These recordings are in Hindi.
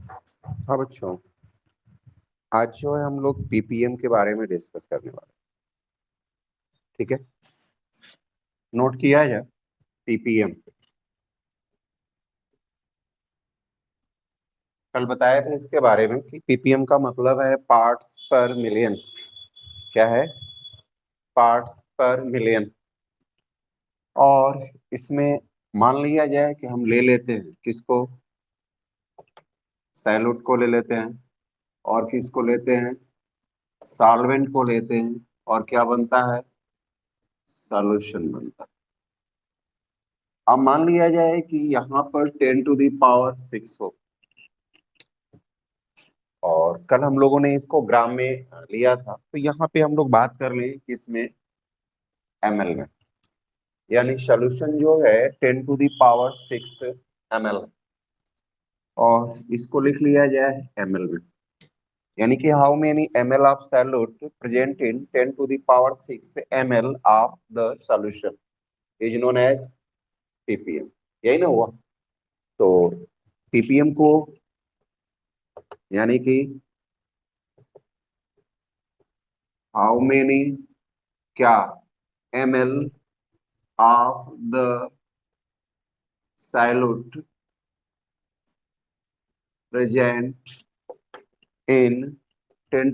हाँ बच्चों, आज जो है हम लोग पीपीएम के बारे में डिस्कस करने वाले हैं। ठीक है, नोट किया जाए पीपीएम। कल बताया था इसके बारे में कि पीपीएम का मतलब है पार्ट्स पर मिलियन। क्या है? पार्ट्स पर मिलियन। और इसमें मान लिया जाए कि हम ले लेते हैं किसको, सैल्यूट को ले लेते हैं, और किसको लेते हैं, सॉल्वेंट को लेते हैं, और क्या बनता है, सॉल्यूशन बनता है। अब मान लिया जाए कि यहाँ पर 10⁻⁶ हो, और कल हम लोगों ने इसको ग्राम में लिया था, तो यहाँ पे हम लोग बात कर लें किसमें, एमएल में। यानी सोल्यूशन जो है 10⁻⁶ और इसको लिख लिया जाए एमएल में। यानी कि how many ml of solute present in 10⁻⁶ of the solution is known as PPM. यही ना हुआ? तो पीपीएम को यानी कि हाउ मेनी क्या ml of the solute present in 10⁻⁶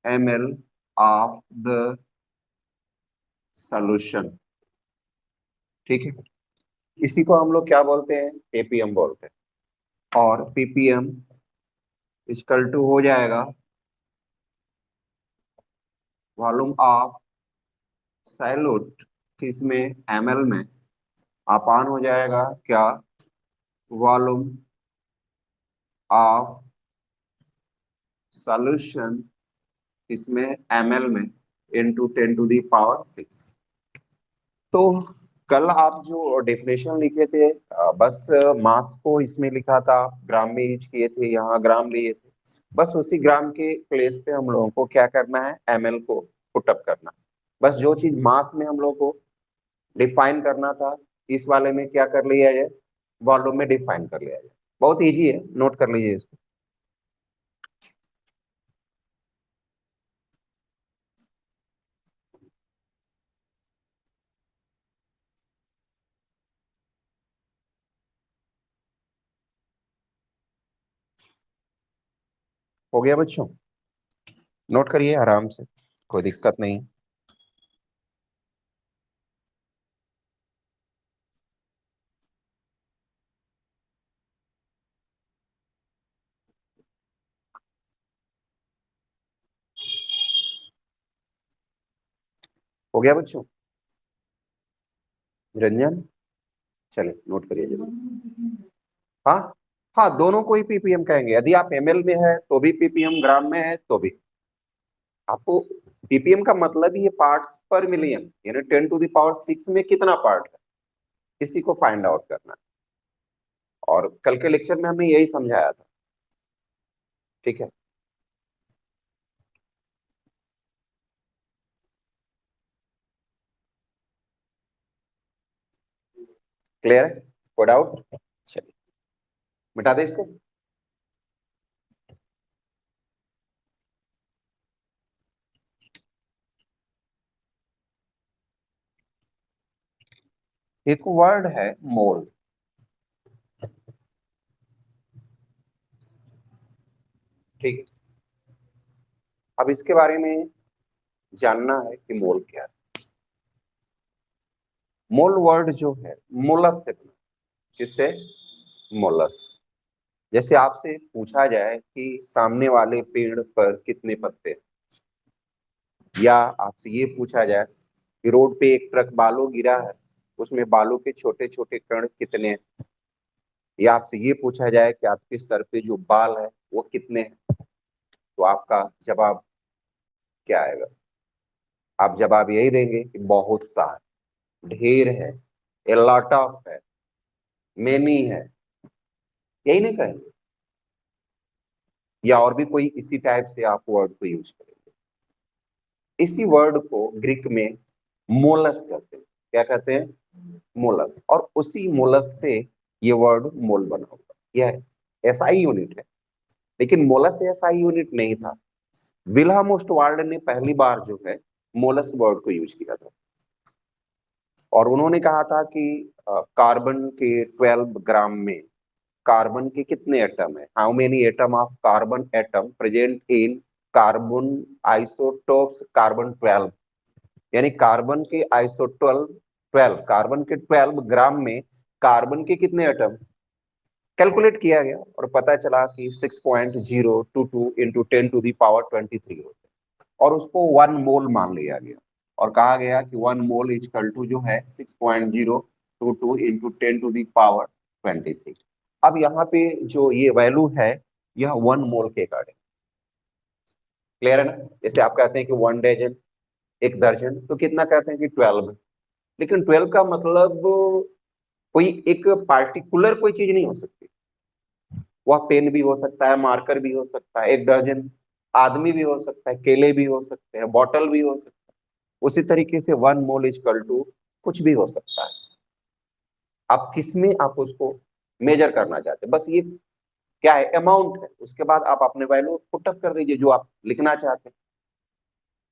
ml of the solution। ठीक है, इसी को हम लोग क्या बोलते हैं, पीपीएम बोलते हैं। और पीपीएम इक्वल टू हो जाएगा वॉल्यूम ऑफ सॉल्यूट किसमें, ml में, अपान हो जाएगा क्या, वॉल्यूम ऑफ सॉल्यूशन इसमें ml में इनटू 10⁻⁶। तो कल आप जो डेफिनेशन लिखे थे, बस मास को इसमें लिखा था, ग्राम में यूज किए थे, यहाँ ग्राम लिए थे। बस उसी ग्राम के प्लेस पे हम लोगों को क्या करना है, ml को पुटअप करना। बस जो चीज मास में हम लोग को डिफाइन करना था, इस वाले में क्या कर लिया जाए, वॉल्यूम में डिफाइन कर लिया जाए। बहुत इजी है, नोट कर लीजिए इसको। हो गया बच्चों? नोट करिए आराम से, कोई दिक्कत नहीं। हो गया बच्चों? निरंजन, चलिए नोट करिए जरूर। हाँ, हाँ, दोनों को ही पीपीएम कहेंगे। यदि आप एमएल में है तो भी पीपीएम, ग्राम में है तो भी। आपको पीपीएम का मतलब ही है पार्ट्स पर मिलियन, यानी 10⁻⁶ में कितना पार्ट है, इसी को फाइंड आउट करना है। और कल के लेक्चर में हमने यही समझाया था। ठीक है, क्लियर है? कोई डाउट? चलिए मिटा दे इसको। एक वर्ड है मोल। ठीक है, अब इसके बारे में जानना है कि मोल क्या है। मोल वर्ड जो है मोलस से बना। किससे? मोलस। जैसे आपसे पूछा जाए कि सामने वाले पेड़ पर कितने पत्ते हैं, या आपसे ये पूछा जाए कि रोड पे एक ट्रक बालू गिरा है, उसमें बालू के छोटे छोटे कण कितने हैं, या आपसे ये पूछा जाए कि आपके सर पे जो बाल है वो कितने हैं, तो आपका जवाब क्या आएगा? आप जवाब यही देंगे कि बहुत सा है, ढेर है, ए लॉट ऑफ है, मेनी है। यही नहीं कहेंगे? या और भी कोई इसी टाइप से आप वर्ड को यूज करेंगे। इसी वर्ड को ग्रीक में मोलस कहते हैं। क्या कहते हैं? मोलस। और उसी मोलस से ये वर्ड मोल बना हुआ यह एसआई यूनिट है, लेकिन मोलस एसआई यूनिट नहीं था। विल्हेम ओस्टवाल्ड ने पहली बार जो है मोलस वर्ड को यूज किया था, और उन्होंने कहा था कि कार्बन के 12 ग्राम में कार्बन के कितने एटम है, how many atom of carbon atom present in carbon isotopes carbon 12, यानी कार्बन के आइसोटोप 12, कार्बन के 12 ग्राम में कार्बन के कितने एटम कैलकुलेट किया गया, और पता चला कि 6.022 इंटू 10⁻23 होते हैं, और उसको 1 मोल मान लिया गया, और कहा गया कि 1 मोल इजकल टू जो है 6.022 इंटू 10⁻23। अब यहाँ पे जो ये वैल्यू है यह 1 मोल के अकॉर्डिंग क्लियर है ना। जैसे आप कहते हैं कि 1 डजन, एक दर्जन, तो कितना कहते हैं कि 12, लेकिन 12 का मतलब कोई एक पार्टिकुलर कोई चीज नहीं हो सकती। वह पेन भी हो सकता है, मार्कर भी हो सकता है, एक दर्जन आदमी भी हो सकता है, केले भी हो सकते हैं, बॉटल भी हो सकता है। उसी तरीके से 1 मोल इजकल टू कुछ भी हो सकता है। आप किसमें आप उसको मेजर करना चाहते हैं, बस ये क्या है, अमाउंट है, उसके बाद आप अपने वैल्यू पुटअप कर दीजिए जो आप लिखना चाहते हैं।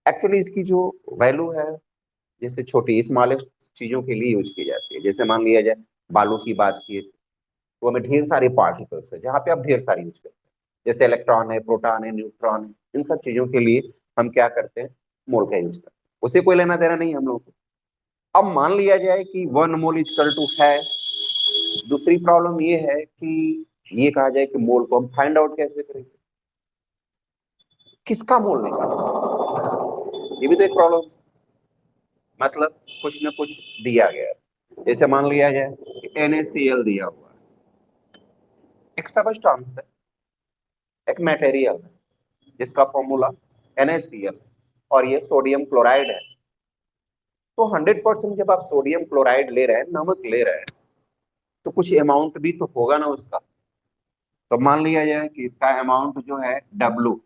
एक्चुअली इसकी जो वैल्यू है, जैसे छोटी स्मॉलेस्ट चीजों के लिए यूज की जाती है। जैसे मान लिया जाए बालू की बात की, तो हमें ढेर सारे पार्टिकल्स है जहाँ पे आप ढेर सारी यूज करते हैं, जैसे इलेक्ट्रॉन है, प्रोटॉन है, न्यूट्रॉन है, इन सब चीजों के लिए हम क्या करते हैं, मोल का यूज करते हैं। उसे कोई लेना देना नहीं हम लोग को। अब मान लिया जाए कि 1 मोल इजकल टू है, दूसरी प्रॉब्लम ये है कि ये कहा जाए कि मोल को हम फाइंड आउट कैसे करेंगे, किसका मोल निकालेंगे, ये भी तो एक प्रॉब्लम। मतलब कुछ ना कुछ दिया गया है। जैसे मान लिया जाए कि NaCl दिया हुआ है, एक सबस्टेंस है, एक मटेरियल है जिसका फॉर्मूला NaCl, और ये सोडियम क्लोराइड है। तो 100% जब आप सोडियम क्लोराइड ले रहे हैं, नमक ले रहे हैं, तो कुछ अमाउंट भी तो होगा ना उसका। तो मान लिया जाए कि इसका अमाउंट जो है W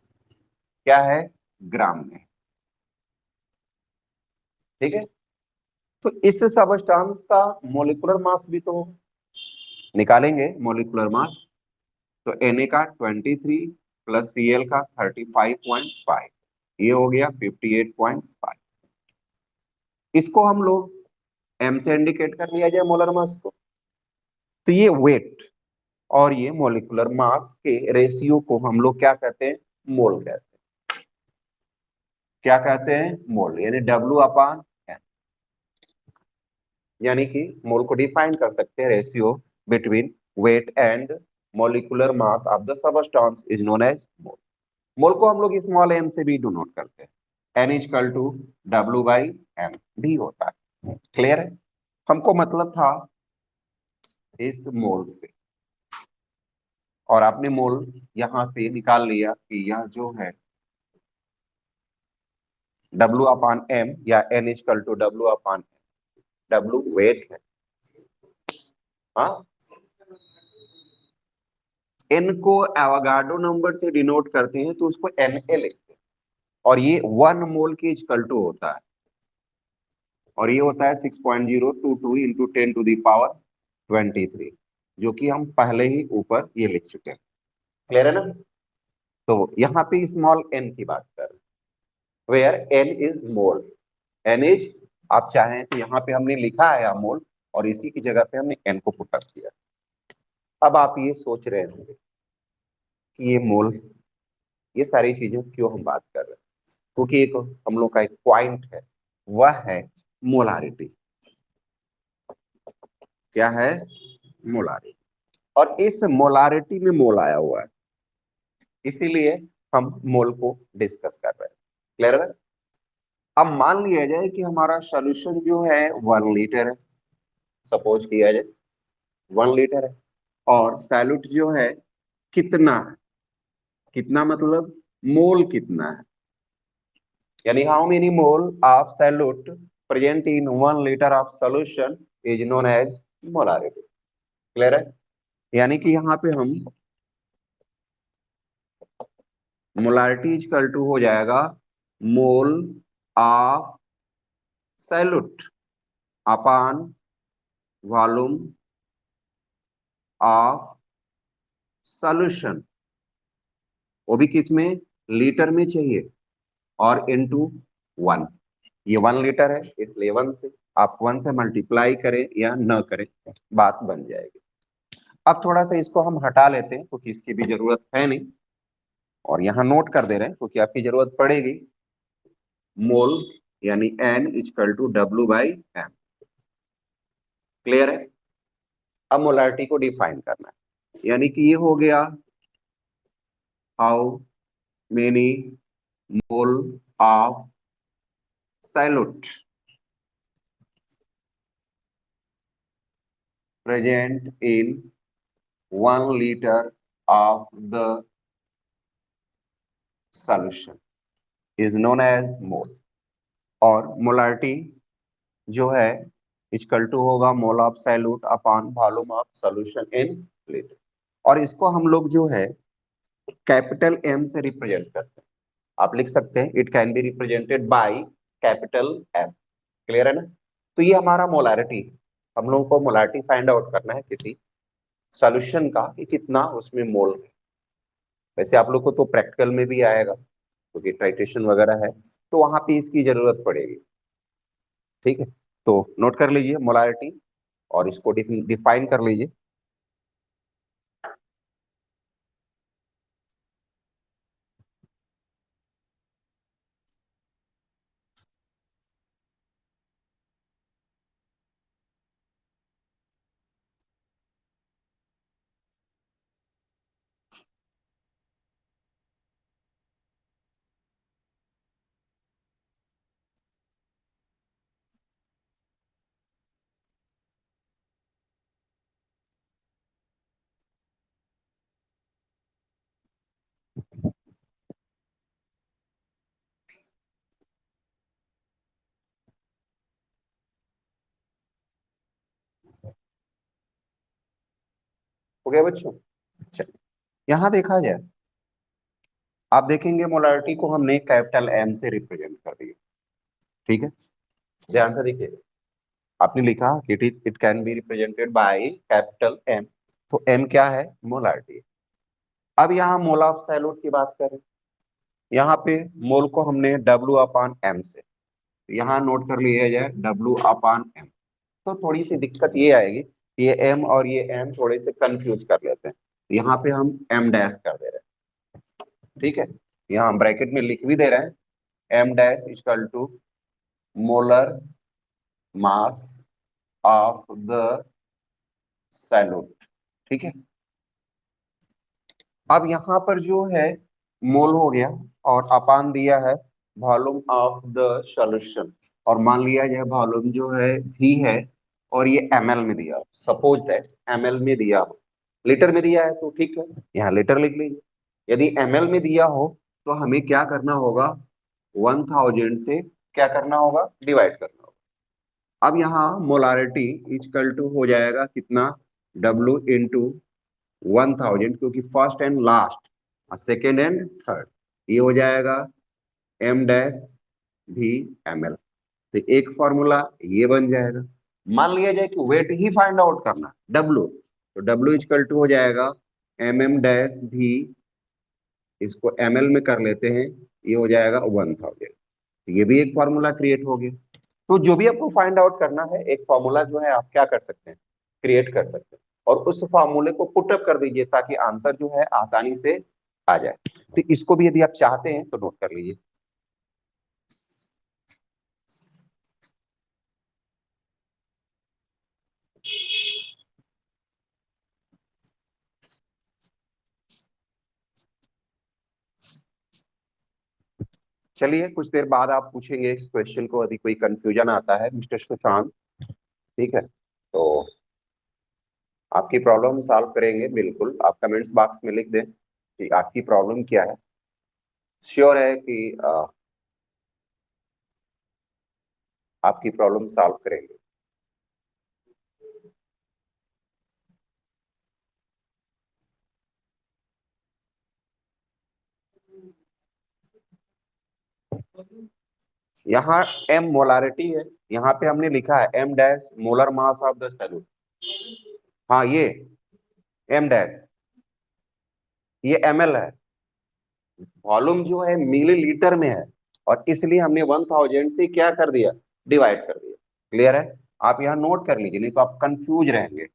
क्या है, ग्राम में, ठीक है। तो इस सबस्टेंस का मोलिकुलर मास भी तो निकालेंगे, मोलिकुलर मास। तो Na का 23 प्लस Cl का 35.5, ये हो गया 58.5। इसको हम लोग m से इंडिकेट कर लिया जाए मोलर मास को, तो ये वेट और ये मोलिकुलर मास के रेशियो को हम लोग क्या कहते हैं, मोल कहते हैं। क्या कहते हैं, मोल, यानी W/N, यानी कि मोल को डिफाइन कर सकते हैं, ratio between weight and molecular mass of the substance is known as mole. Mole को हम लोग स्मॉल m से भी डिनोट करते हैं, N इजकल टू W/M भी होता है। क्लियर है, हमको मतलब था इस मोल से, और आपने मोल यहाँ पे निकाल लिया कि यह जो है W/M या N equal to W/M। W weight है, हाँ। N को एवोगाड्रो नंबर से डिनोट करते हैं तो उसको Na लिखते हैं, और ये 1 मोल के इजकल टू होता है, और ये होता है 6.022 इंटू 10⁻23, जो कि हम पहले ही ऊपर ये लिख चुके हैं। क्लियर है ना। तो यहाँ पे स्मॉल n की बात कर रहे हैं, where n is mole. n is, आप चाहें तो यहाँ पे हमने लिखा है मोल, और इसी की जगह पे हमने n को पुट अप किया। अब आप ये सोच रहे होंगे कि ये मोल, ये सारी चीजें क्यों हम बात कर रहे हैं, क्योंकि एक हम लोग का एक पॉइंट है, वह है मोलारिटी। क्या है, मोलारिटी, और इस मोलारिटी में मोल आया हुआ है, इसीलिए हम मोल को डिस्कस कर रहे हैं। क्लियर है। अब मान लिया जाए कि हमारा सोल्यूशन जो है 1 लीटर है, सपोज किया जाए 1 लीटर है, और सैल्यूट जो है कितना है, कितना मतलब मोल कितना है, यानी how many mole of solute present in 1 litre of solution is known as molarity. Clear है, यानी कि यहाँ पे हम मोलारिटी इक्वल टू हो जाएगा मोल of solute upon volume of solution, वो भी किस में, लीटर में चाहिए, और इनटू 1। ये 1 लीटर है, इसलिए 1 से आप 1 से मल्टीप्लाई करें या न करें, बात बन जाएगी। अब थोड़ा सा इसको हम हटा लेते हैं क्योंकि इसकी भी जरूरत है नहीं, और यहाँ नोट कर दे रहे हैं क्योंकि आपकी जरूरत पड़ेगी। मोल यानी N equal to W by M। Clear है? अब मोलारिटी को डिफाइन करना है, यानी कि ये हो गया how many mole of salute present in 1 liter of the solution is known as mole। और मोलारिटी जो है इक्वल टू होगा मोल of solute upon volume of solution in litre. और इसको हम लोग जो है कैपिटल M से रिप्रेजेंट करते हैं। आप लिख सकते हैं it can be represented by capital M। Clear है ना? तो ये हमारा मोलारिटी, हम लोगों को मोलारिटी फाइंड आउट करना है किसी सॉल्यूशन का कि कितना उसमें मोल है। वैसे आप लोग को तो प्रैक्टिकल में भी आएगा क्योंकि टाइट्रेशन वगैरह है, तो वहां पे इसकी जरूरत पड़ेगी। ठीक है, तो नोट कर लीजिए मोलारिटी और इसको डिफाइन कर लीजिए। हो गया बच्चों? चलिए यहां देखा जाए, आप देखेंगे मोलारिटी को हमने कैपिटल M से रिप्रेजेंट कर दिया। ठीक है, ध्यान से देखिए, आपने लिखा कि it can be represented by capital M। तो M क्या है? मोलारिटी। अब यहाँ मोल ऑफ सैल्यूट की बात करें, यहाँ पे मोल को हमने W अपॉन M से, यहाँ नोट कर लिया जाए W अपॉन M। तो थोड़ी सी दिक्कत ये आएगी, ये M और ये M थोड़े से कंफ्यूज कर लेते हैं, यहाँ पे हम M डैश कर दे रहे हैं। ठीक है, यहाँ हम ब्रैकेट में लिख भी दे रहे हैं M dash equal to molar mass of the solute. ठीक है, अब यहाँ पर जो है मोल हो गया और अपान दिया है वॉल्यूम ऑफ द सॉल्यूशन, और मान लिया जाए वॉल्यूम जो है V है और ये ml में दिया, सपोज दैट ml में दिया हो, लीटर में दिया है तो ठीक है, यहाँ लीटर लिख लीजिए। यदि ml में दिया हो तो हमें क्या करना होगा, 1000 से क्या करना होगा, डिवाइड करना होगा। अब यहाँ मोलारिटी इक्वल टू हो जाएगा कितना, W इंटू 1000, क्योंकि first and last, second and third, ये हो जाएगा M डैश भी ml। तो एक फॉर्मूला ये बन जाएगा। मान लिया जाए कि वेट ही फाइंड आउट करना W, तो W इक्वल टू हो जाएगा mm डैश भी, इसको ml में कर लेते हैं, ये हो जाएगा 1000। ये भी एक फॉर्मूला क्रिएट हो गया। तो जो भी आपको फाइंड आउट करना है, एक फॉर्मूला जो है आप क्या कर सकते हैं, क्रिएट कर सकते हैं, और उस फॉर्मूले को पुटअप कर दीजिए ताकि आंसर जो है आसानी से आ जाए। तो इसको भी यदि आप चाहते हैं तो नोट कर लीजिए। चलिए कुछ देर बाद आप पूछेंगे इस क्वेश्चन को यदि कोई कंफ्यूजन आता है मिस्टर सुशांत। ठीक है, तो आपकी प्रॉब्लम सॉल्व करेंगे बिल्कुल। आप कमेंट्स बॉक्स में लिख दें कि आपकी प्रॉब्लम क्या है। श्योर है कि आपकी प्रॉब्लम सॉल्व करेंगे। यहाँ M मोलारिटी है, यहाँ पे हमने लिखा है M dash molar mass of the solute. हाँ, ये M डैश ये ml है, वॉल्यूम जो है मिलीलीटर में है, और इसलिए हमने 1000 से क्या कर दिया, डिवाइड कर दिया। क्लियर है? आप यहाँ नोट कर लीजिए, नहीं तो आप कंफ्यूज रहेंगे।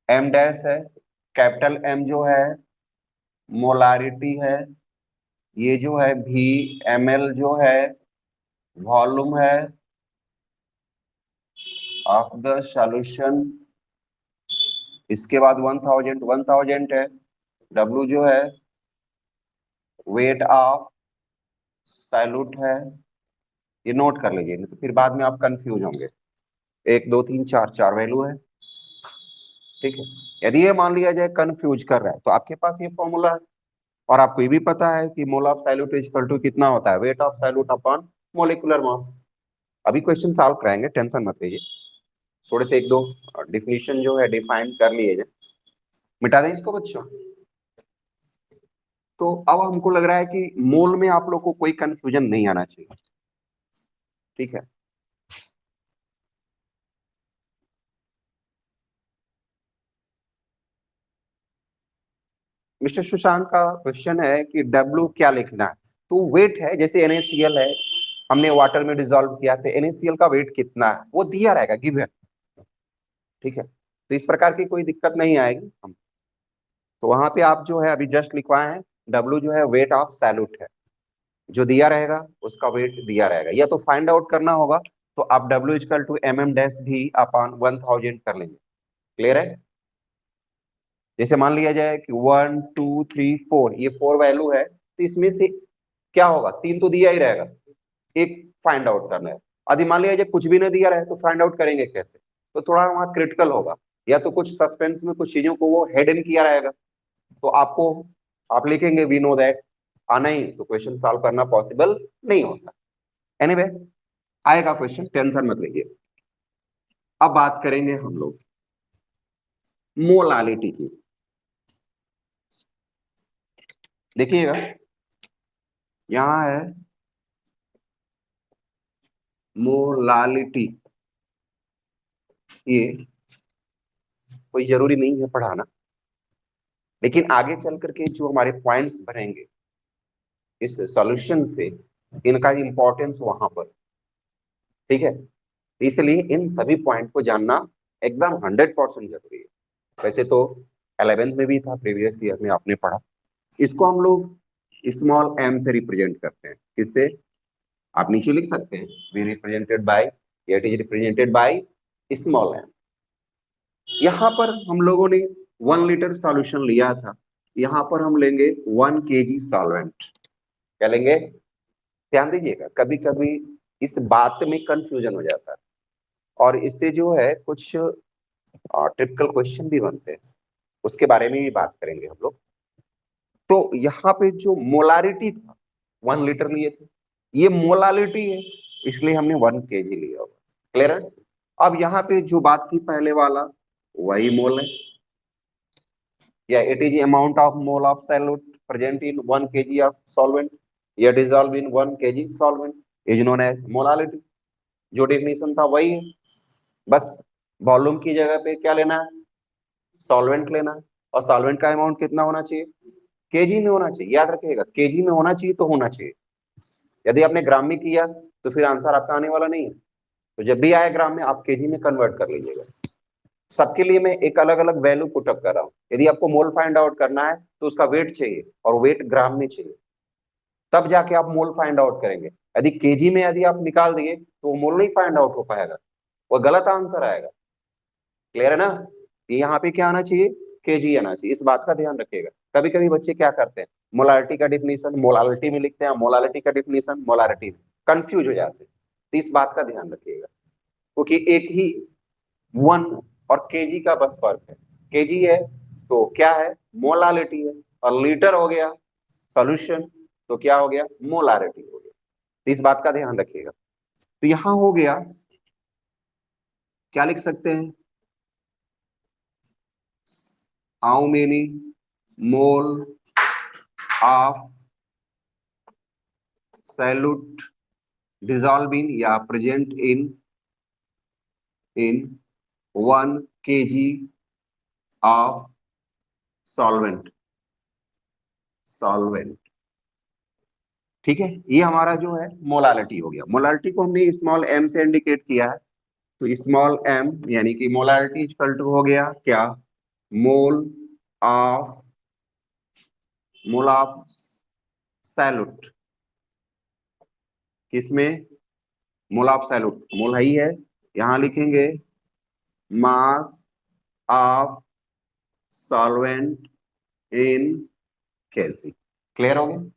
एम डैश है, कैपिटल एम जो है मोलारिटी है, ये जो है भी ml जो है वॉल्यूम है ऑफ द सॉल्यूशन। इसके बाद 1000 है, W जो है वेट ऑफ सैल्यूट है। ये नोट कर लीजिए, नहीं तो फिर बाद में आप कंफ्यूज होंगे। 1 2 3 4 4 वैल्यू है, ठीक है। यदि ये मान लिया जाए कंफ्यूज कर रहा है, तो आपके पास ये फॉर्मूला है, और आपको ये भी पता है कि mole of solute is equal to कितना होता है, weight of solute upon molecular mass. अभी क्वेश्चन सॉल्व कराएंगे, टेंशन मत लीजिए। थोड़े से 1 2 डिफिनीशन जो है डिफाइन कर लिए जाए, मिटा दें इसको बच्चों। तो अब हमको लग रहा है कि मोल में आप लोग को कोई कंफ्यूजन नहीं आना चाहिए, ठीक है। मिस्टर सुशांत का क्वेश्चन है कि डब्ल्यू क्या लिखना है। तो वेट है, जैसे NaCl है, हमने वाटर में डिसॉल्व किया, तो NaCl का वेट कितना है वो दिया रहेगा, गिवन, ठीक है। तो इस प्रकार की कोई दिक्कत नहीं आएगी हम। तो वहां पे आप जो है अभी जस्ट लिखवाए हैं, डब्ल्यू जो है वेट ऑफ सैल्यूट है, जो दिया रहेगा उसका वेट दिया रहेगा। या तो फाइंड आउट करना होगा, तो आप W equal to mm dash भी अपॉन 1000 कर लेंगे। क्लियर है? जैसे मान लिया जाए कि 1 2 3 4, ये 4 वैल्यू है, तो इसमें से क्या होगा, 3 तो दिया ही रहेगा, एक फाइंड आउट करना है। यदि मान लिया जाए कुछ भी नहीं दिया रहे, तो फाइंड आउट करेंगे कैसे? तो थोड़ा वहां क्रिटिकल होगा, या तो कुछ सस्पेंस में कुछ चीजों को वो हेड इन किया रहेगा, तो आपको आप लिखेंगे वी नो दैट, आना ही तो क्वेश्चन सॉल्व करना पॉसिबल नहीं होता। एनीवे, आएगा क्वेश्चन, टेंशन मत लीजिए। अब बात करेंगे हम लोग मोलालिटी की। देखिएगा, यहां है मोलालिटी, ये कोई जरूरी नहीं है पढ़ाना, लेकिन आगे चल करके जो हमारे पॉइंट्स बनेंगे इस सॉल्यूशन से, इनका इंपॉर्टेंस वहां पर, ठीक है। इसलिए इन सभी पॉइंट को जानना एकदम 100% जरूरी है। वैसे तो 11th में भी था, प्रीवियस ईयर में आपने पढ़ा। इसको हम लोग स्मॉल m से रिप्रेजेंट करते हैं। किससे? आप नीचे लिख सकते हैं, we represented by, it is represented by small m। यहाँ पर हम लोगों ने 1 लीटर सॉल्यूशन लिया था, यहाँ पर हम लेंगे 1 kg सॉल्वेंट। क्या लेंगे? ध्यान दीजिएगा, कभी कभी इस बात में कंफ्यूजन हो जाता है, और इससे जो है कुछ टिपिकल क्वेश्चन भी बनते हैं, उसके बारे में भी बात करेंगे हम लोग। तो यहाँ पे जो मोलारिटी था, 1 लीटर लिए थे, ये मोलालिटी है, इसलिए हमने 1 kg लिया होगा। क्लियर है? अब यहाँ पे जो बात थी पहले वाला, वही मोल है, या it is amount of mole of solute present in 1 kg of solvent, या dissolve in 1 kg solvent, is known as molality. जो डेफिनेशन था वही है, बस वॉल्यूम की जगह पे क्या लेना है, सॉल्वेंट लेना है, और सॉल्वेंट का अमाउंट कितना होना चाहिए, केजी में होना चाहिए। याद रखिएगा, केजी में होना चाहिए तो होना चाहिए। यदि आपने ग्राम में किया तो फिर आंसर आपका आने वाला नहीं है। तो जब भी आए ग्राम में, आप केजी में कन्वर्ट कर लीजिएगा। सबके लिए मैं एक अलग अलग वैल्यू पुटअप कर रहा हूँ। यदि आपको मोल फाइंड आउट करना है तो उसका वेट चाहिए, और वेट ग्राम में चाहिए, तब जाके आप मोल फाइंड आउट करेंगे। यदि केजी में यदि आप निकाल दिए तो वो मोल नहीं फाइंड आउट हो पाएगा, वो गलत आंसर आएगा। क्लियर है ना? यहाँ पे क्या आना चाहिए, केजी आना चाहिए। इस बात का ध्यान रखिएगा। कभी कभी बच्चे क्या करते हैं, मोलारिटी का डिफिनीशन मोलालिटी में लिखते हैं, मोलालिटी का डिफिनीशन मोलारिटी में, कंफ्यूज हो जाते हैं। तो इस बात का ध्यान रखिएगा, क्योंकि एक ही वन और केजी का बस फर्क है। केजी है तो क्या है, मोलालिटी है, और लीटर हो गया सॉल्यूशन, तो क्या हो गया, मोलारिटी हो गया। तो इस बात का ध्यान रखिएगा। तो यहां हो गया, क्या लिख सकते हैं, how many mole of solute dissolve in या present in 1 kg of solvent. Solvent. ठीक है, ये हमारा जो है मोलालिटी हो गया। मोलालिटी को हमने स्मॉल एम से इंडिकेट किया है, तो स्मॉल एम यानी कि मोलालिटी इक्वल टू हो गया क्या, mole of mole of salute. किसमें, मोल ऑफ सैल्यूट, मोल ही है, यहां लिखेंगे mass of solvent in KG. Clear हो गया।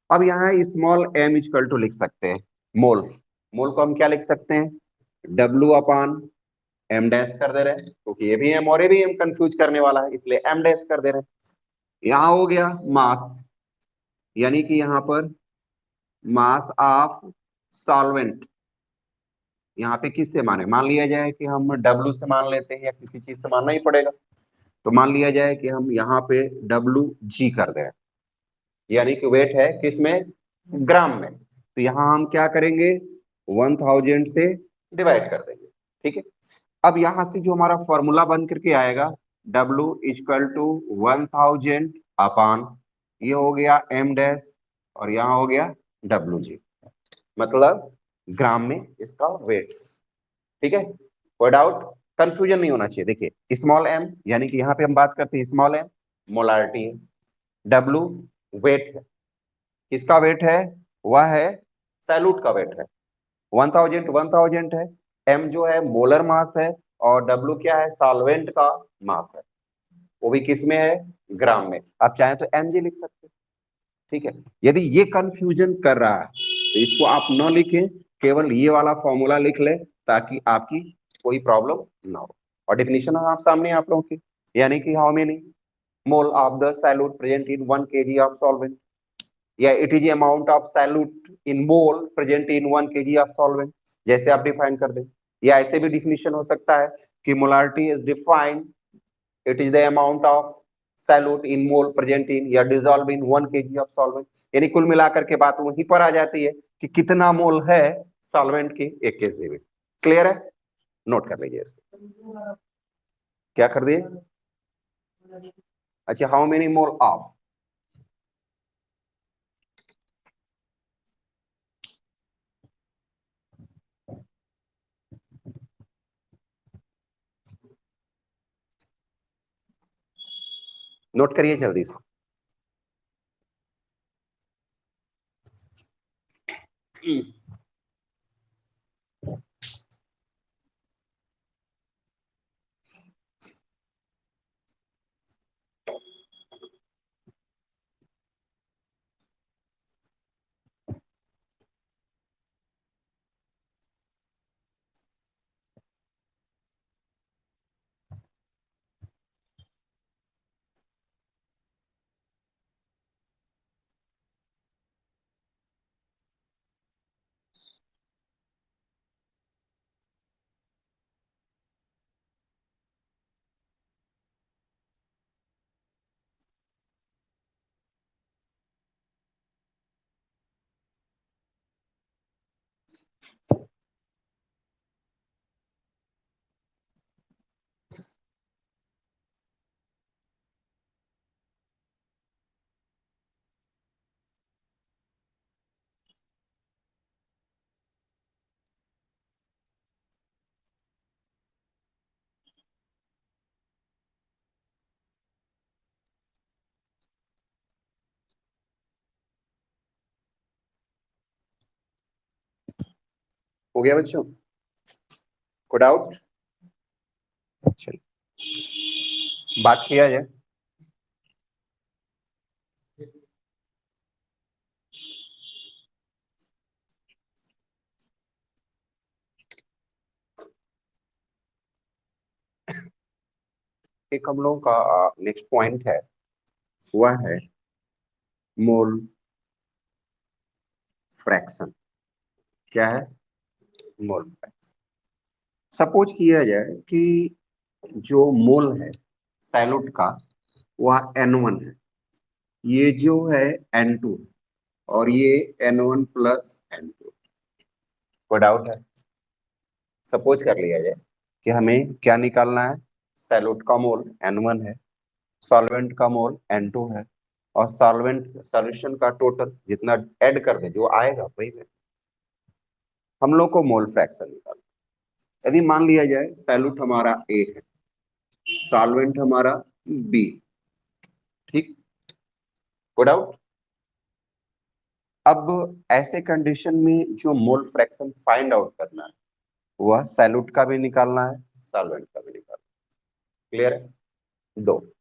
अब यहाँ स्मॉल एम इक्वल टू लिख सकते हैं मोल। मोल को हम क्या लिख सकते हैं, डब्ल्यू अपान एम डैश कर दे रहे हैं, क्योंकि ये भी एम और ये भी एम कंफ्यूज करने वाला है, इसलिए एम डैश कर दे रहे हैं। यहां हो गया मास, यानी कि यहां पर मास ऑफ सॉल्वेंट, यहाँ पे किससे माने, मान लिया जाए कि हम डब्ल्यू से मान लेते हैं या किसी चीज से मानना ही पड़ेगा, तो मान लिया जाए कि हम यहाँ पे डब्ल्यू जी कर दें, यानी कि वेट है किसमें, ग्राम में, तो यहां हम क्या करेंगे 1000 से डिवाइड कर देंगे। ठीक है, अब यहां से जो हमारा फॉर्मूला बन करके आएगा W इक्वल टू 1000 अपान, ये हो गया एम डैश और यहाँ हो गया डब्ल्यू जी, मतलब ग्राम में इसका वेट। ठीक है, कोई डाउट, कंफ्यूजन नहीं होना चाहिए। देखिए स्मॉल एम यानी कि यहाँ पे हम बात करते हैं स्मॉल एम मोलारिटी है, डब्ल्यू वेट है, किसका वेट है, वह है सैल्यूट का वेट है, 1000 है, एम जो है मोलर मास है और डब्ल्यू क्या है, सॉल्वेंट का मास है, वो भी किस में है, ग्राम में। आप चाहें तो एमजी लिख सकते हैं। ठीक है, यदि ये कंफ्यूजन कर रहा है तो इसको आप न लिखें, केवल ये वाला फॉर्मूला लिख लें ताकि आपकी कोई प्रॉब्लम ना हो। और डेफिनेशन आप सामने आप लोगों की, यानी कि how many mole of the solute present in 1 kg of solvent, या it is amount of solute in mole present in 1 kg of solvent, जैसे आप डिफाइन कर दें। या ऐसे भी डिफिनेशन हो सकता है कि molarity is defined, it is the amount of solute in mole present in या dissolve in 1 kg of solvent, यानी कुल मिलाकर के बात वहीं पर आ जाती है कि कितना मोल है सॉल्वेंट की 1 kg में। क्लियर है, नोट कर लीजिए इसको। क्या कर दिए, अच्छा how many mole of, note करिए जल्दी से। हो गया बच्चों, को डाउट, चलिए बात किया जाए। एक हम लोगों का नेक्स्ट पॉइंट है, वह है मोल फ्रैक्शन। क्या है, मोल फ्रैक्शन। सपोज किया जाए कि जो मोल है सैल्यूट का वह N1 है, ये जो है N2 और ये N1 प्लस N2। कोई डाउट है, सपोज कर लिया जाए कि हमें क्या निकालना है, सैल्यूट का मोल N1 है, सॉल्वेंट का मोल N2 है, और सॉल्वेंट सॉल्यूशन का टोटल जितना ऐड कर दे जो आएगा वही में हम लोग को मोल फ्रैक्शन निकालना। यदि मान लिया जाए सैल्यूट हमारा ए है, सॉल्वेंट हमारा बी, ठीक, गुड आउट। अब ऐसे कंडीशन में जो मोल फ्रैक्शन फाइंड आउट करना है वह सैल्यूट का भी निकालना है, सॉल्वेंट का भी निकालना है। क्लियर है? दो,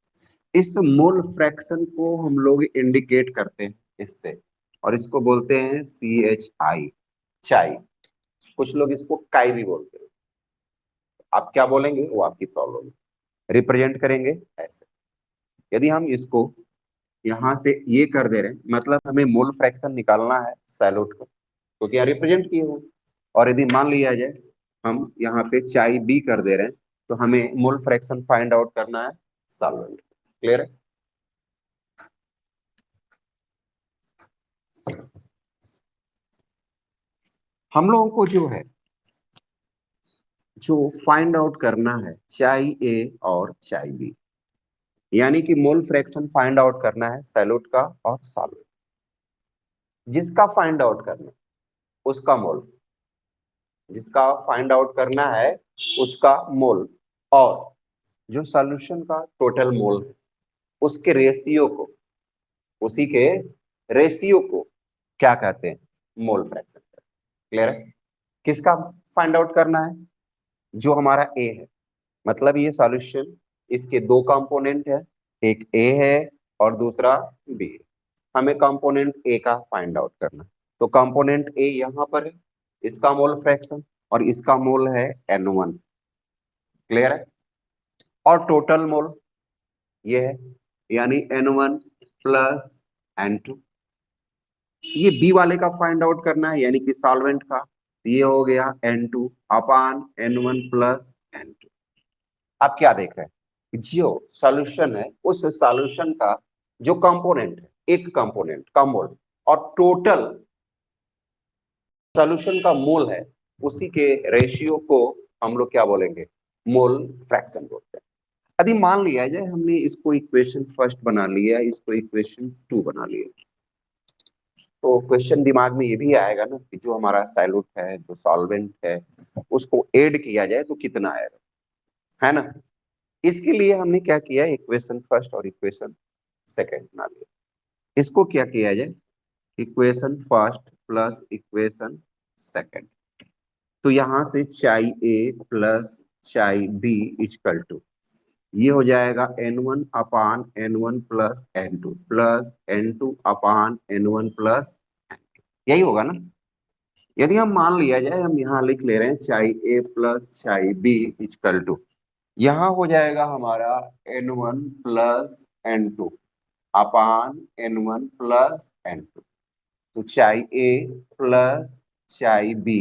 इस मोल फ्रैक्शन को हम लोग इंडिकेट करते हैं इससे, और इसको बोलते हैं CHI, चाई। कुछ लोग इसको काई भी बोलते हैं। आप क्या बोलेंगे वो आपकी प्रॉब्लम है, रिप्रेजेंट करेंगे ऐसे। यदि हम इसको यहां से ये कर दे रहे हैं मतलब हमें मोल फ्रैक्शन निकालना है सैल्यूट को, क्योंकि यहाँ रिप्रेजेंट किए हुए। और यदि मान लिया जाए हम यहाँ पे चाई बी कर दे रहे हैं तो हमें मोल फ्रैक्शन फाइंड आउट करना है सॉल्वेंट। क्लियर है? हम लोगों को जो है जो फाइंड आउट करना है चाई ए और चाई बी, यानी कि मोल फ्रैक्शन फाइंड आउट करना है सैल्यूट का और सॉल्वेंट। जिसका फाइंड आउट करना है उसका मोल, जिसका फाइंड आउट करना है उसका मोल, और जो सॉल्यूशन का टोटल मोल है उसके रेशियो को, उसी के रेशियो को क्या कहते हैं? Mole fraction. क्लियर है? किसका फाइंड आउट करना है? जो हमारा ए है, मतलब ये सॉल्यूशन, इसके दो कंपोनेंट है, एक ए है और दूसरा बी है। हमें कंपोनेंट ए का फाइंड आउट करना है। तो कंपोनेंट ए यहाँ पर है, इसका मोल फ्रैक्शन, और इसका मोल है N1। क्लियर है? और टोटल मोल ये है, यानी N1 प्लस N2। ये बी वाले का फाइंड आउट करना है, यानी कि सॉल्वेंट का। ये हो गया N2 अपान N1 प्लस N2। आप क्या देख रहे हैं? जो सॉल्यूशन है उस सॉल्यूशन का जो कंपोनेंट है, एक कंपोनेंट का मोल, और टोटल सॉल्यूशन का मोल है, उसी के रेशियो को हम लोग क्या बोलेंगे? मोल फ्रैक्शन बोलते हैं। यदि मान लिया जाए हमने इसको इक्वेशन फर्स्ट बना लिया, इसको इक्वेशन 2 बना लिया, तो क्वेश्चन दिमाग में ये भी आएगा ना कि जो हमारा सैल्यूट है, जो सॉल्वेंट है, उसको ऐड किया जाए तो कितना आएगा, है ना? इसके लिए हमने क्या किया, इक्वेशन फर्स्ट और इक्वेशन सेकंड बना लिया। इसको क्या किया जाए, equation first plus equation second. तो यहां से चाई ए प्लस चाई बी इक्वल टू, ये हो जाएगा N1 अपान N1 plus N2 plus N2 अपान N1 प्लस N2। यही होगा ना? यदि हम मान लिया जाए हम यहाँ लिख ले रहे हैं चाई ए प्लस चाई बी इक्वल टू, यहाँ हो जाएगा हमारा N1 प्लस N2 अपान N1 प्लस N2। तो चाई ए प्लस चाई बी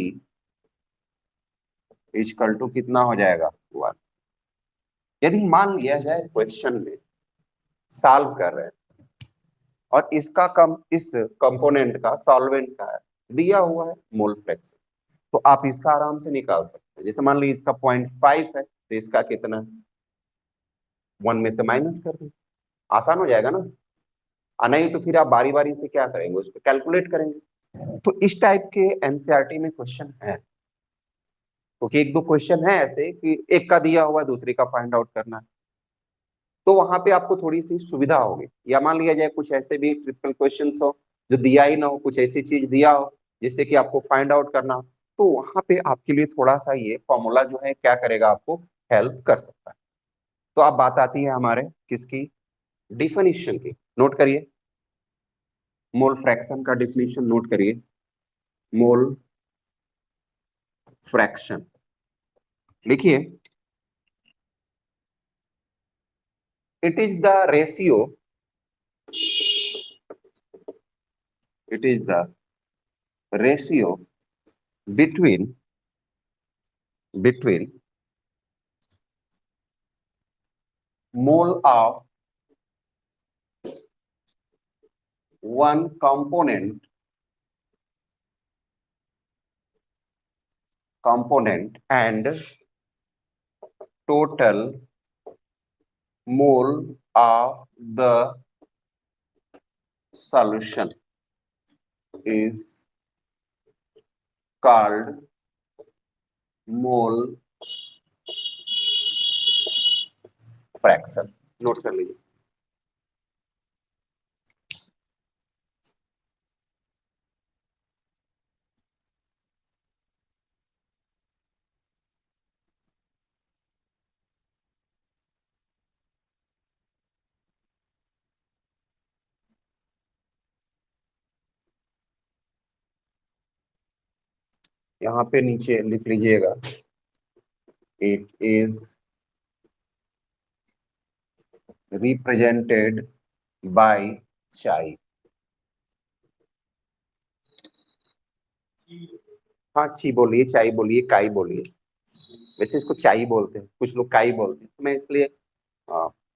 इक्वल टू कितना हो जाएगा? 1। यदि मान लिया जाए क्वेश्चन में सॉल्व कर रहे हैं और इसका कम, इस कंपोनेंट का सॉल्वेंट का दिया हुआ है मोल फ्रैक्शन, तो आप इसका आराम से निकाल सकते हैं। जैसे मान लीजिए इसका 0.5 है तो इसका कितना है? 1 में से माइनस कर दें, आसान हो जाएगा ना। नहीं तो फिर आप बारी बारी से क्या करेंगे, उसको कैलकुलेट करेंगे। तो इस टाइप के एनसीईआरटी में क्वेश्चन है, क्योंकि एक दो क्वेश्चन है ऐसे कि एक का दिया हुआ दूसरे का फाइंड आउट करना है, तो वहां पे आपको थोड़ी सी सुविधा होगी। या मान लिया जाए कुछ ऐसे भी ट्रिपल क्वेश्चन हो जो दिया ही ना हो, कुछ ऐसी चीज दिया हो जिससे कि आपको फाइंड आउट करना हो, तो वहां पे आपके लिए थोड़ा सा ये फॉर्मूला जो है क्या करेगा, आपको हेल्प कर सकता है। तो अब बात आती है हमारे किसकी, डिफिनीशन की। नोट करिए, मोल फ्रैक्शन का डिफिनीशन नोट करिए। मोल फ्रैक्शन लिखिए, it is the ratio, it is the ratio between mole of one component and total mole of the solution is called mole fraction. Note कर लीजिए। यहाँ पे नीचे लिख लीजिएगा, इट इज रिप्रेजेंटेड बाय चाई। हाँ, ची बोलिए, चाई बोलिए, काई बोलिए। वैसे इसको चाई बोलते हैं, कुछ लोग काई बोलते हैं, तो मैं इसलिए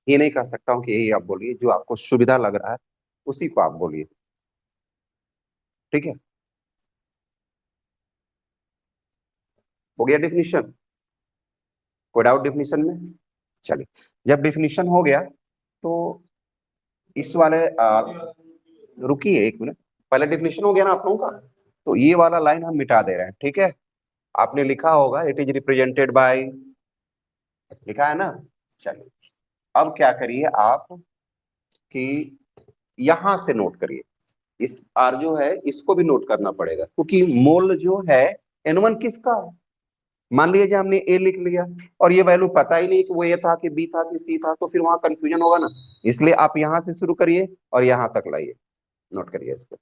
ये नहीं कह सकता हूँ कि यही आप बोलिए। जो आपको सुविधा लग रहा है उसी को आप बोलिए, ठीक है। हो गया डिफिनीशन? कोई डाउट डिफिनीशन में? चलिए, जब डिफिनीशन हो गया तो इस वाले रुकिए एक मिनट, पहले डिफिनीशन हो गया ना आप लोगों का, तो ये वाला लाइन हम मिटा दे रहे हैं, ठीक है। आपने लिखा होगा इट इज रिप्रेजेंटेड बाय, लिखा है ना। चलिए, अब क्या करिए आप कि यहां से नोट करिए, इस आर जो है इसको भी नोट करना पड़ेगा, क्योंकि मोल जो है N1 किसका है? मान लीजिए हमने ए लिख लिया और ये वैल्यू पता ही नहीं कि वो ए था कि बी था कि सी था, तो फिर वहां कंफ्यूजन होगा ना। इसलिए आप यहां से शुरू करिए और यहां तक लाइए, नोट करिए इसको।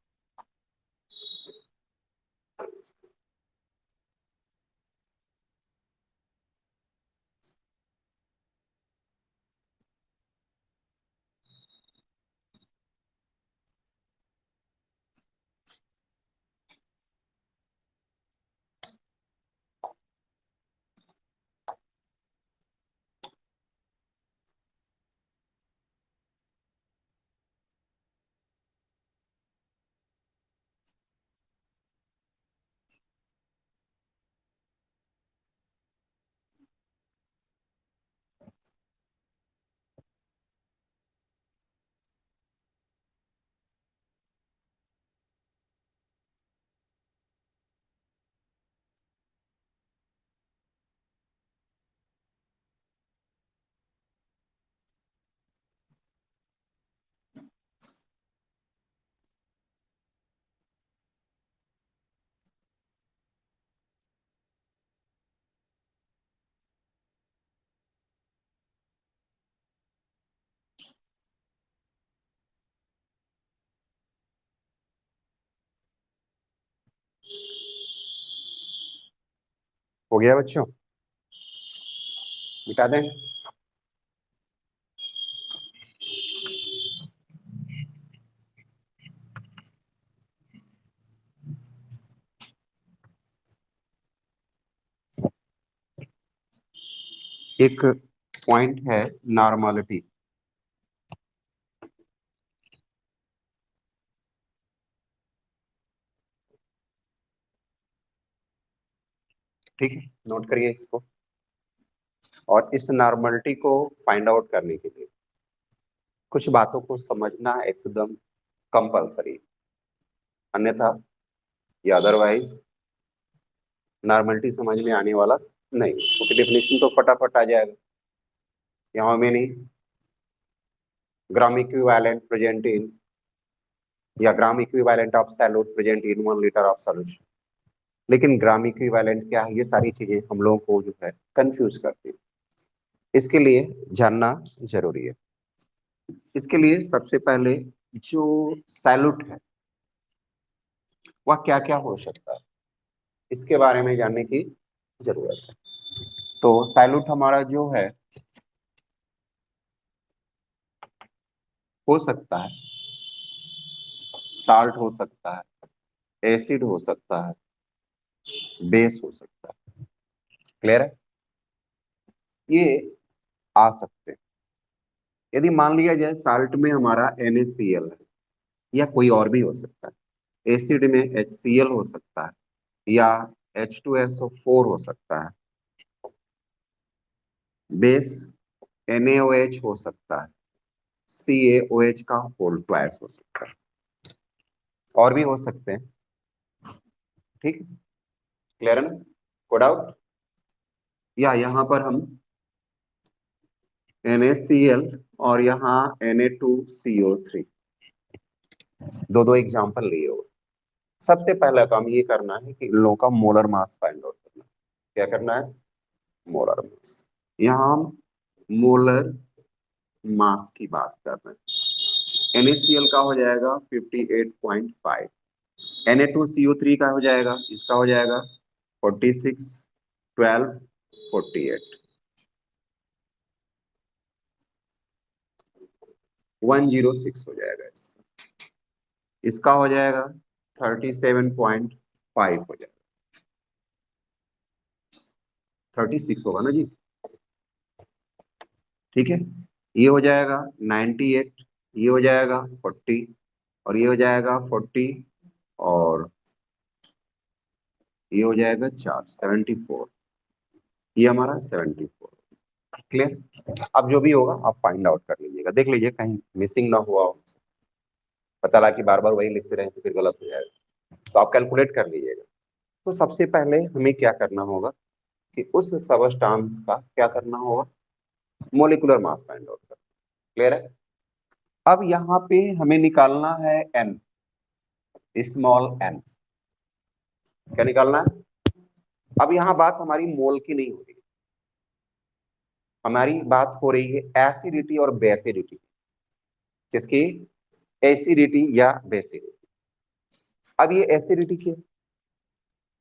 हो गया बच्चों? मिटा दें? एक पॉइंट है नॉर्मलिटी, ठीक है, नोट करिए इसको। और इस नॉर्मलिटी को फाइंड आउट करने के लिए कुछ बातों को समझना एकदम कंपलसरी, अन्यथा या अदरवाइज नॉर्मलिटी समझ में आने वाला नहीं, क्योंकि डेफिनेशन तो फटाफट आ जाएगा। यहाँ में नहीं, ग्राम इक्विवेलेंट प्रेजेंट इन, या ग्राम equivalent of solute present in 1 litre of solution. लेकिन ग्राम इक्विवेलेंट क्या है, ये सारी चीजें हम लोगों को जो है कंफ्यूज करती है, इसके लिए जानना जरूरी है। इसके लिए सबसे पहले जो सैल्यूट है वह क्या क्या हो सकता है, इसके बारे में जानने की जरूरत है। तो सैल्यूट हमारा जो है हो सकता है साल्ट, हो सकता है एसिड, हो सकता है बेस, हो सकता है। क्लियर है? ये आ सकते हैं। यदि मान लिया जाए साल्ट में हमारा NaCl है, या कोई और भी हो सकता है, एसिड में HCl हो सकता है, या H2SO4 हो सकता है, बेस NaOH हो सकता है, CaOH का होल क्लास हो सकता है। और भी हो सकते हैं, ठीक, क्लियर है ना, कोई डाउट? या यहाँ पर हम NaCl और यहाँ Na2CO3 दो दो एग्जाम्पल लिए हो। सबसे पहला काम ये करना है कि इन लोगों का मोलर मास फाइंड आउट करना है। क्या करना है? Molar mass. यहाँ हम मोलर मास की बात कर रहे हैं। NaCl का हो जाएगा 58.5, Na2CO3 का हो जाएगा, इसका हो जाएगा 46, 12, 48, 106 हो जाएगा इसका। इसका हो जाएगा 37.5 हो जाएगा, 36 होगा ना जी, ठीक है। ये हो जाएगा 98, ये हो जाएगा 40, और ये हो जाएगा 40, और ये हो जाएगा 74, ये हमारा 74। क्लियर? अब जो भी होगा आप फाइंड आउट कर लीजिएगा, देख लीजिए कहीं मिसिंग ना हुआ हो, पता लगा कि बार बार वही लिखते रहे तो फिर गलत हो जाएगा, तो आप कैलकुलेट कर लीजिएगा। तो सबसे पहले हमें क्या करना होगा कि उस सबस्टांस का क्या करना होगा, मोलिकुलर मास फाइंड आउट करना। क्लियर है? अब यहाँ पे हमें निकालना है n, स्मॉल n। क्या निकालना है? अब यहाँ बात हमारी मोल की नहीं हो रही, हमारी बात हो रही है एसिडिटी और बेसिडिटी। किसकी? एसिडिटी या बेसिडिटी। अब ये एसिडिटी की है,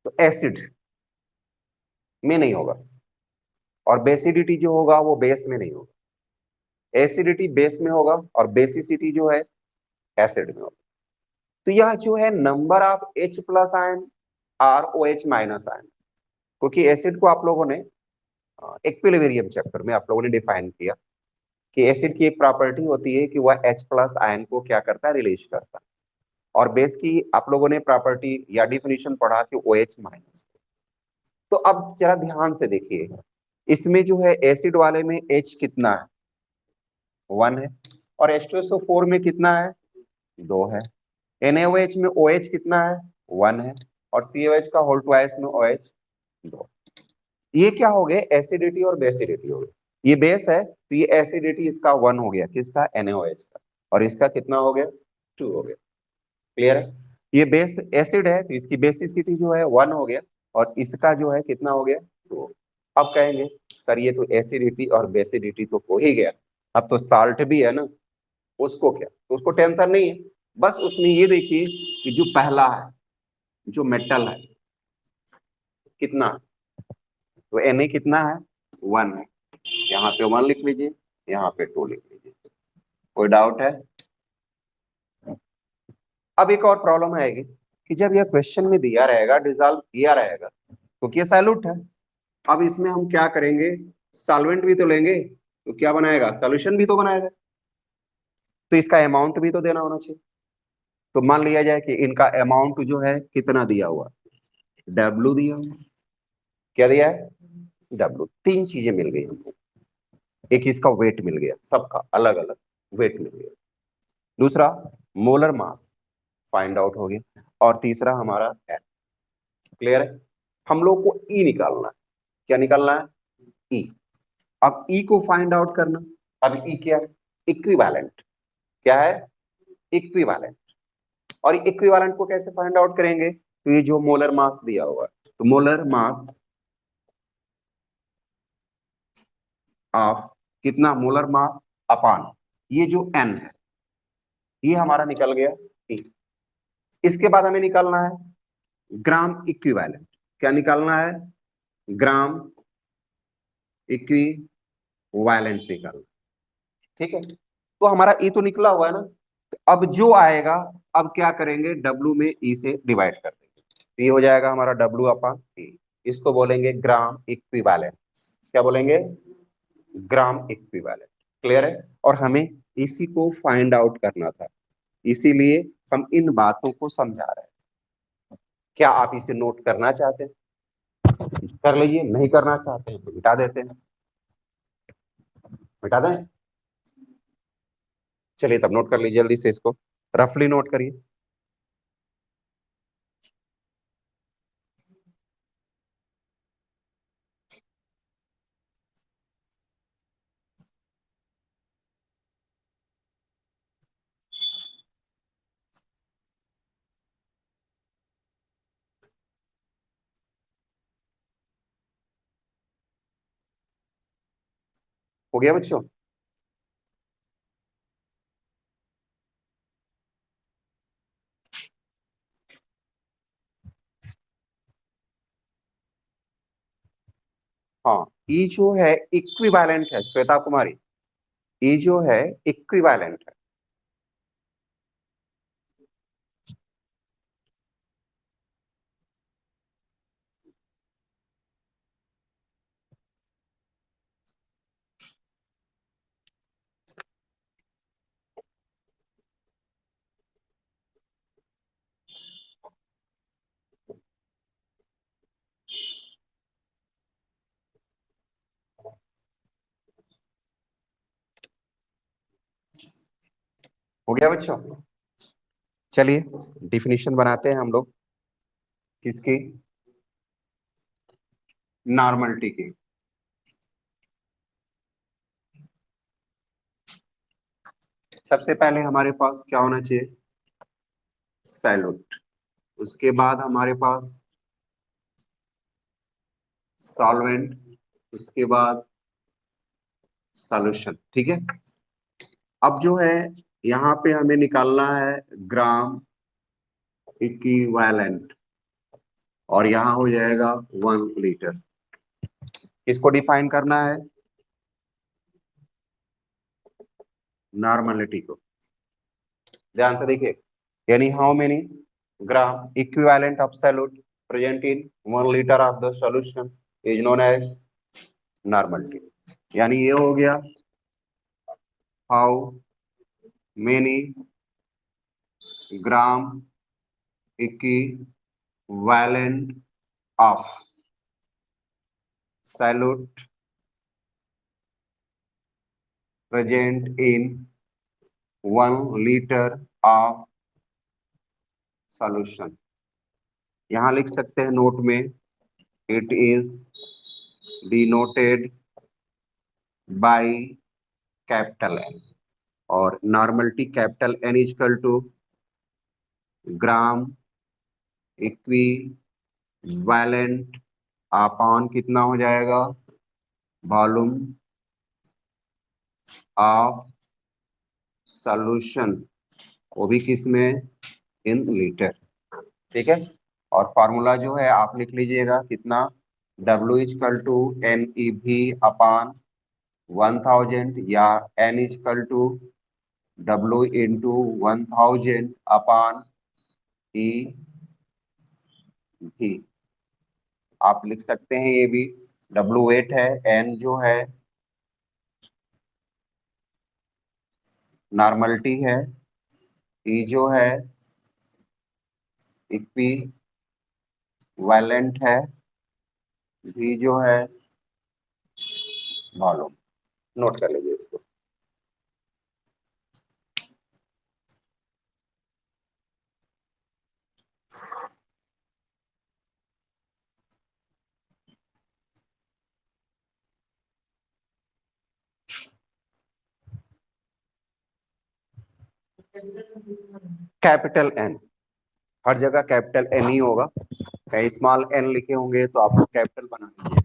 तो एसिड में नहीं होगा, और बेसिडिटी जो होगा वो बेस में नहीं होगा। एसिडिटी बेस में होगा और बेसिसिटी जो है एसिड में होगा। तो यह जो है number of H plus ion और OH माइनस आयन, क्योंकि एसिड को आप लोगों ने इक्विलिब्रियम चैप्टर में आप लोगों ने डिफाइन किया कि एसिड की एक प्रॉपर्टी होती है कि वह H प्लस आयन को क्या करता है, रिलीज करता है। और बेस की आप लोगों ने प्रॉपर्टी या डिफिनेशन पढ़ा कि OH माइनस। तो अब जरा ध्यान से देखिए, इसमें जो है एसिड वाले में H कितना है, 1 है, और H2SO4 में कितना है, 2 है। NaOH में OH कितना है, 1 है, और COH का होल ट्वाइस में OH 2। ये क्या हो गए, एसिडिटी और बेसिडिटी हो गई। ये बेस है तो ये एसिडिटी इसका 1 हो गया, किसका, NaOH का, और इसका कितना हो गया, 2 हो गया। क्लियर है? ये बेस एसिड है तो इसकी बेसिसिटी जो है 1 हो गया, और इसका जो है कितना हो गया, 2। अब कहेंगे सर ये तो एसिडिटी और बेसिडिटी तो हो ही गया, अब तो साल्ट भी है ना, उसको क्या, तो उसको टेंशन नहीं है। बस उसमें ये देखिए कि जो पहला है, जो मेटल है, कितना, तो Na कितना है, 1 है। यहाँ पे 1 लिख लीजिए, यहाँ पे 2 लिख लीजिए। कोई डाउट है? अब एक और प्रॉब्लम आएगी कि जब यह क्वेश्चन में दिया रहेगा, डिजॉल्व किया रहेगा, क्योंकि ये सैल्यूट है, अब इसमें हम क्या करेंगे, सॉल्वेंट भी तो लेंगे, तो क्या बनाएगा, सॉल्यूशन भी तो बनाएगा, तो इसका अमाउंट भी तो देना होना चाहिए। तो मान लिया जाए कि इनका अमाउंट जो है कितना दिया हुआ, W दिया हुआ। क्या दिया है, W। तीन चीजें मिल गई हमको, एक इसका वेट मिल गया, सबका अलग अलग वेट मिल गया, दूसरा मोलर मास फाइंड आउट हो गया, और तीसरा हमारा N। क्लियर है? हम लोग को E निकालना है। क्या निकालना है, E। अब E को फाइंड आउट करना, अब E क्या है, इक्विवेलेंट। क्या है, इक्विवेलेंट। और इक्विवेलेंट को कैसे फाइंड आउट करेंगे, तो ये जो मोलर मास दिया हुआ है, तो मोलर मास ऑफ कितना, मोलर मास अपान ये जो N है, ये हमारा निकल गया E। इसके बाद हमें निकालना है ग्राम इक्विवेलेंट। क्या निकालना है, ग्राम इक्विवेलेंट निकालना। ठीक है, तो हमारा E तो निकला हुआ है ना, तो अब जो आएगा, अब क्या करेंगे, W में E से डिवाइड कर देंगे, तो ये हो जाएगा हमारा W अपॉन E। इसको बोलेंगे ग्राम इक्विवेलेंट। क्या बोलेंगे, ग्राम इक्विवेलेंट। क्लियर है? और हमें इसी को फाइंड आउट करना था, इसीलिए हम इन बातों को समझा रहे हैं। क्या आप इसे नोट करना चाहते हैं, कर लीजिए, नहीं करना चाहते हैं तो मिटा देते हैं। मिटा दें? चलिए तब नोट कर लीजिए जल्दी से, इसको रफली नोट करिए। हो गया बच्चों? हाँ, ई जो है इक्विवेलेंट है श्वेता कुमारी, ई जो है इक्विवेलेंट है। हो गया बच्चों? चलिए डिफिनीशन बनाते हैं हम लोग किसकी, नॉर्मलिटी की। सबसे पहले हमारे पास क्या होना चाहिए, सैल्यूट। उसके बाद हमारे पास सॉल्वेंट, उसके बाद सॉल्यूशन। ठीक है, अब जो है यहाँ पे हमें निकालना है ग्राम इक्विवेलेंट, और यहाँ हो जाएगा 1 लीटर। इसको डिफाइन करना है नॉर्मलिटी को, ध्यान से देखिए। यानी how many gram equivalent of solute present in 1 litre of the solution is known as normality. यानी ये हो गया how many gram equivalent of solute present in 1 litre of solution. यहां लिख सकते हैं नोट में, it is denoted by capital N, और normality capital N is equal to gram equivalent upon कितना हो जाएगा, वॉल्यूम ऑफ सॉल्यूशन, वो भी किस में, इन लीटर। ठीक है, और फॉर्मूला जो है आप लिख लीजिएगा कितना, W equal to N E भी अपान 1000, या N equal to W into 1000 upon E भी। आप लिख सकते हैं ये भी, W वेट है, N जो है नॉर्मलिटी है, E जो है इक्विवेलेंट है, V जो है वॉल्यूम। नोट कर लीजिए इसको। कैपिटल एन, हर जगह कैपिटल एन ही होगा, कहीं स्मॉल एन लिखे होंगे तो आपको कैपिटल बना लीजिए।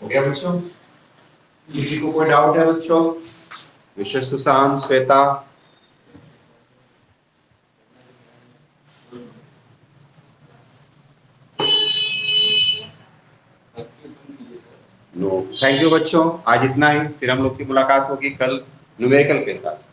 हो गया बच्चों? किसी को कोई डाउट है बच्चों? Mister Sushant, Shweta? No. Thank you बच्चों, आज इतना ही। फिर हम लोग की मुलाकात होगी कल न्यूमेरिकल के साथ।